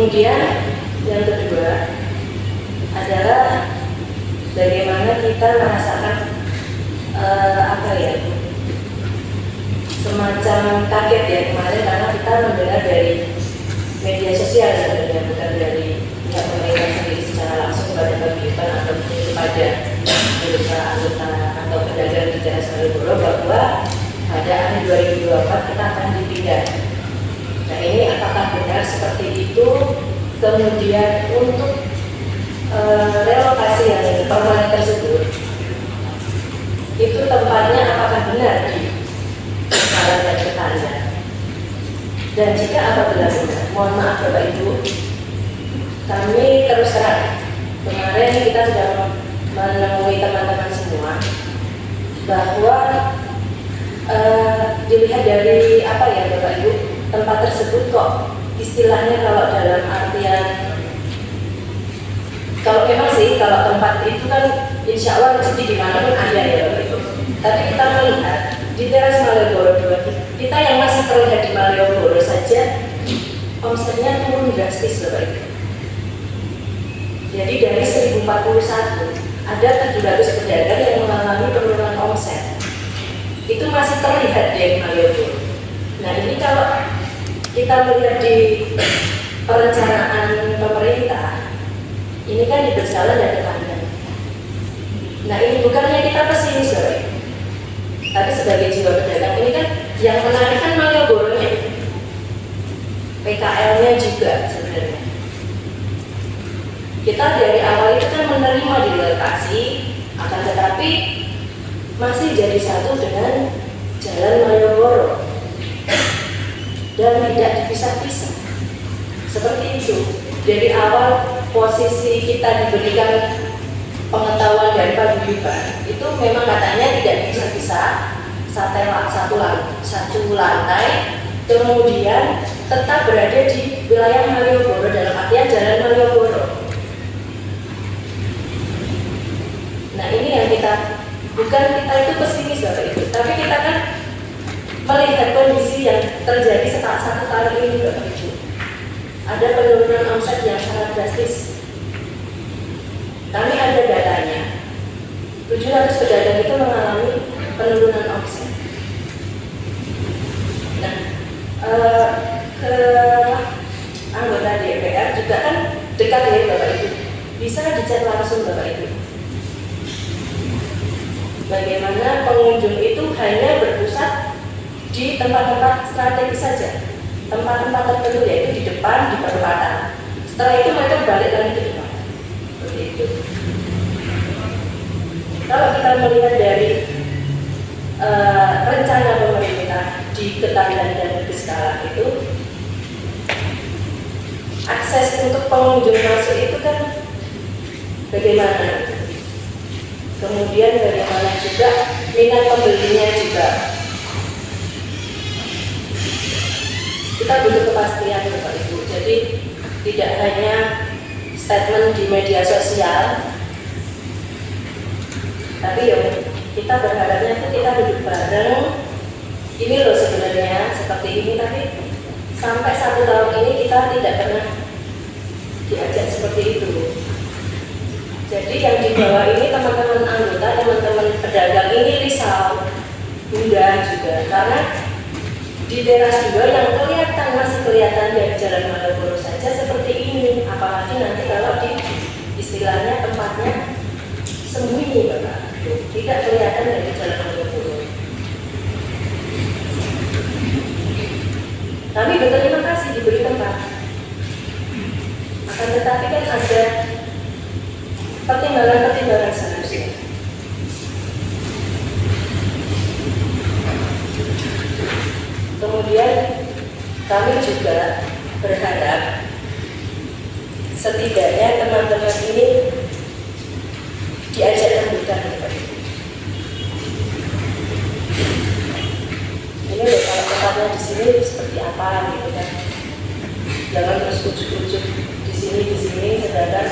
Kemudian yang kedua adalah bagaimana kita merasakan semacam kaget ya kemarin karena kita mendengar dari media sosial sebenarnya, bukan dari pihak pemerintah sendiri secara langsung kepada paguyuban atau kepada anggota atau pedagang di daerah Malioboro bahwa pada akhir 2024 kita akan dipindah. Nah ini apakah benar seperti itu? Kemudian untuk relokasi yang permanen tersebut itu tempatnya apakah benar di Malang dan Ketanda? Dan jika apabila benar, mohon maaf Bapak Ibu, kami terus terang kemarin kita sudah menemui teman-teman semua bahwa dilihat dari apa ya Bapak Ibu, tempat tersebut kok istilahnya kalau dalam artian, kalau memang sih kalau tempat itu kan insya Allah rezeki dimanapun ada ya Bapak Ibu. Tapi kita melihat di teras Malioboro 2, kita yang masih terlihat di Malioboro saja omsetnya turun drastis Bapak Ibu. Jadi dari 1041 ada 700 pedagang yang mengalami penurunan omset. Itu masih terlihat di Malioboro. Nah ini kalau kita melihat di perencanaan pemerintah, ini kan di berjalan dan depannya. Nah ini bukannya kita pesimis Bapak Ibu, tapi sebagai jiwa pedagang ini kan yang menarik kan Malioboro-nya, PKL-nya juga sebenarnya. Kita dari awal itu kan menerima di lokasi, akan tetapi masih jadi satu dengan Jalan Malioboro dan tidak dipisah-pisah. Seperti itu. Dari awal posisi kita diberikan pengetahuan dari paguyuban itu memang katanya tidak bisa satu lantai, kemudian tetap berada di wilayah Malioboro dalam artian Jalan Malioboro. Nah ini yang bukan kita itu pesimis Bapak Ibu, tapi kita kan melihat kondisi yang terjadi setelah 1 tahun ini Bapak Ibu. Ada penurunan omset yang sangat drastis. Kami ada datanya, 700 pedagang itu mengalami penurunan omset. Nah, ke anggota DPR juga kan dekat ya Bapak Ibu, bisa dicek langsung Bapak Ibu. Bagaimana pengunjung itu hanya berpusat di tempat-tempat strategis saja, tempat-tempat tertentu yaitu di depan, di perempatan. Setelah itu mereka balik lagi ke depan. Seperti itu. Kalau kita melihat dari rencana pemerintah di Ketandang dan Beskala itu, akses untuk pengunjung masuk itu kan bagaimana? Kemudian bagaimana juga minat pembelinya juga. Kita butuh kepastian Bapak Ibu. Jadi tidak hanya statement di media sosial, tapi kita berharapnya itu kita duduk bareng. Ini loh sebenarnya seperti ini, tapi sampai 1 tahun ini kita tidak pernah diajak seperti itu. Jadi yang di bawah ini teman-teman anggota, teman-teman pedagang ini risau, gundah juga, karena di teras juga yang masih kelihatan dari Jalan Malioboro saja seperti ini, apalagi nanti kalau di istilahnya tempatnya sembunyi Bapak, tidak kelihatan dari Jalan Malioboro. Kami berterima kasih diberi tempat, akan tetapi kan ada pertimbangan-pertimbangan seharusnya. Kemudian kami juga berharap setidaknya teman-teman ini diajak rembukan. Ini loh kalau tempatnya di sini seperti apa gitu kan. Jangan terus ujuk-ujuk di sini, sedangkan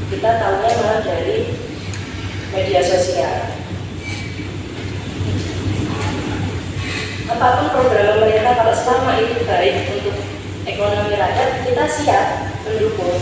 kita tahunya malah dari media sosial. Apapun program pemerintah kalau selama itu baik untuk ekonomi rakyat, kita siap mendukung.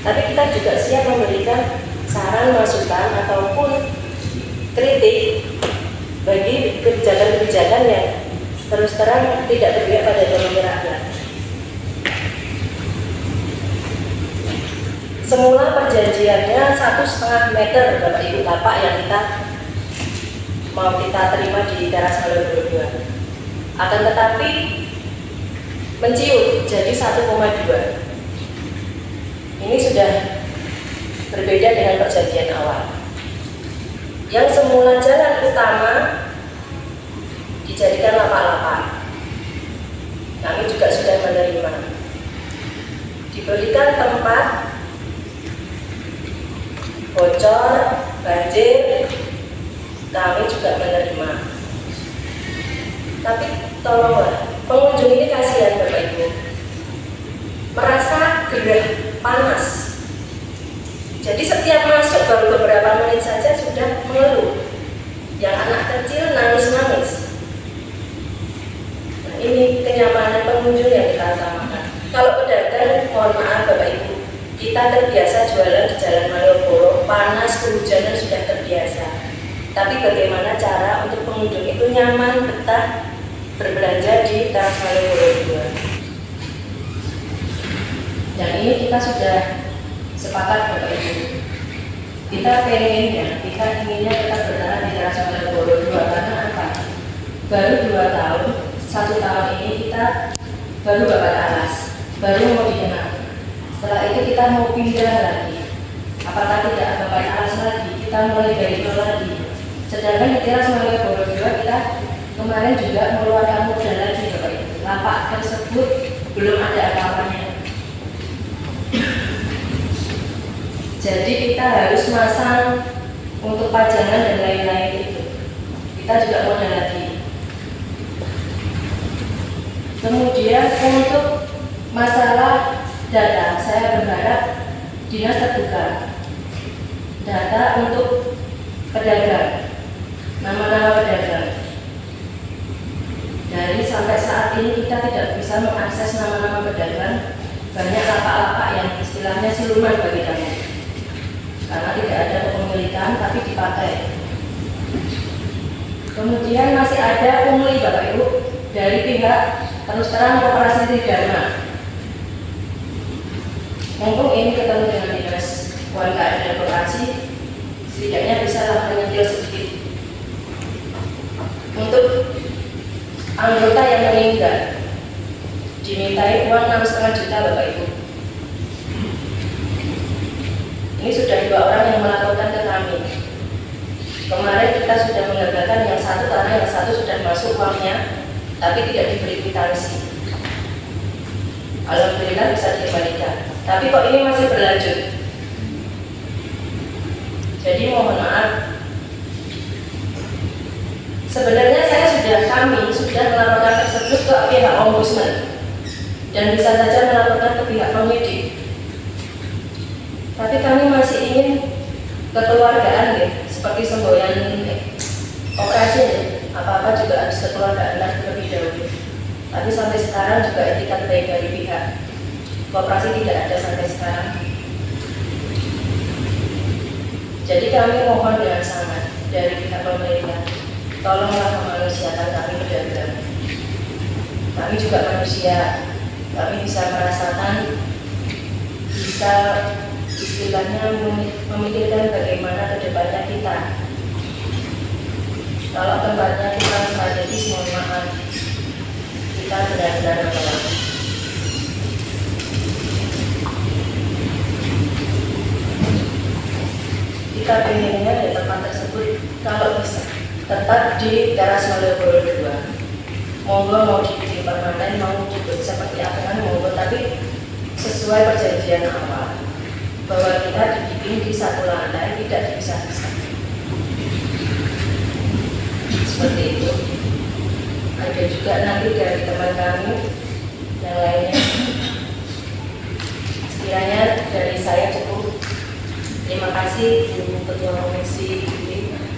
Tapi kita juga siap memberikan saran, masukan, ataupun kritik bagi kebijakan-kebijakan yang terus terang tidak berpihak pada ekonomi rakyat. Semula perjanjiannya 1,5 meter Bapak Ibu tapak yang mau kita terima di teras Malioboro 2. Akan tetapi menciut jadi 1,2. Ini sudah berbeda dengan perjanjian awal. Yang semula jalan utama dijadikan lapak-lapak. Kami juga sudah menerima. Diberikan tempat bocor, banjir, kami juga menerima. Tapi tolonglah, pengunjung ini kasihan Bapak Ibu, merasa gerah, panas. Jadi setiap masuk baru beberapa menit saja sudah mengeluh. Yang anak kecil nangis-nangis. Nah, ini kenyamanan pengunjung yang kita utamakan. Kalau pedagang, mohon maaf Bapak Ibu, kita terbiasa jualan di Jalan Malioboro, panas, kehujanan sudah terbiasa. Tapi bagaimana cara untuk pengunjung itu nyaman, betah berbelanja di teras Malioboro 2. Dan ini kita sudah sepakat Bapak Ibu. Kita inginnya tetap bertahan di teras Malioboro 2 karena apa? Baru 2 tahun, 1 tahun ini kita baru babat alas, baru mau dikenal. Setelah itu kita mau pindah lagi. Apakah tidak babat alas lagi? Kita mulai dari nol lagi. Sedangkan di teras Malioboro 2 kita kemarin juga mengeluarkan modal lagi Bapak Ibu. Lapak tersebut belum ada apa-apanya. Jadi kita harus masang untuk pajangan dan lain-lain itu. Kita juga modal lagi. Kemudian untuk masalah data, saya berharap dinas terbuka data untuk pedagang, nama-nama pedagang. Dari sampai saat ini kita tidak bisa mengakses nama-nama pedagang. Banyak lapak-lapak yang istilahnya siluman bagi kami, karena tidak ada kepemilikan tapi dipakai. Kemudian masih ada pungli Bapak Ibu dari pihak terus terang Koperasi Tridharma. Mumpung ini ketemu dengan dinas UMKM dan koperasi, setidaknya bisa lah menyentil sedikit. Untuk anggota yang meninggal dimintai uang 6,5 juta Bapak Ibu. Ini sudah 2 orang yang melaporkan ke kami. Kemarin kita sudah mengatakan yang satu karena yang satu sudah masuk uangnya, tapi tidak diberi kwitansi. Alhamdulillah bisa dikembalikan. Tapi kok ini masih berlanjut. Jadi mohon maaf. Sebenarnya kami sudah melaporkan tersebut ke pihak ombudsman dan bisa saja melaporkan ke pihak penyidik. Tapi kami masih ingin kekeluargaan ya, seperti semboyan operasi ya. Apa-apa juga harus kekeluargaan terlebih dahulu. Tapi sampai sekarang juga etikat baik dari pihak koperasi tidak ada sampai sekarang. Jadi kami mohon dengan sangat dari pihak pemerintah, tolonglah memanusiakan kami pedagang. Kami juga manusia, kami bisa merasakan, bisa istilahnya memikirkan bagaimana kedepannya kita. Kalau tempatnya kita strategis, mohon maaf, kita benar-benar menolak. Kita pengennya di tempat tersebut kalau bisa tetap di teras Malioboro 2. Monggo mau dibikin permanen, mau dibuat seperti apa kan monggo, tapi sesuai perjanjian awal bahwa kita dibikin di satu lantai, tidak dipisah-pisah. Seperti itu. Ada juga nanti dari teman kami yang lainnya. Sekiranya dari saya cukup. Terima kasih Bu Ketua Komisi,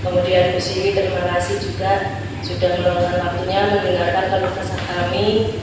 kemudian Bu Siwi, terima kasih juga sudah meluangkan waktunya mendengarkan keluh kesah kami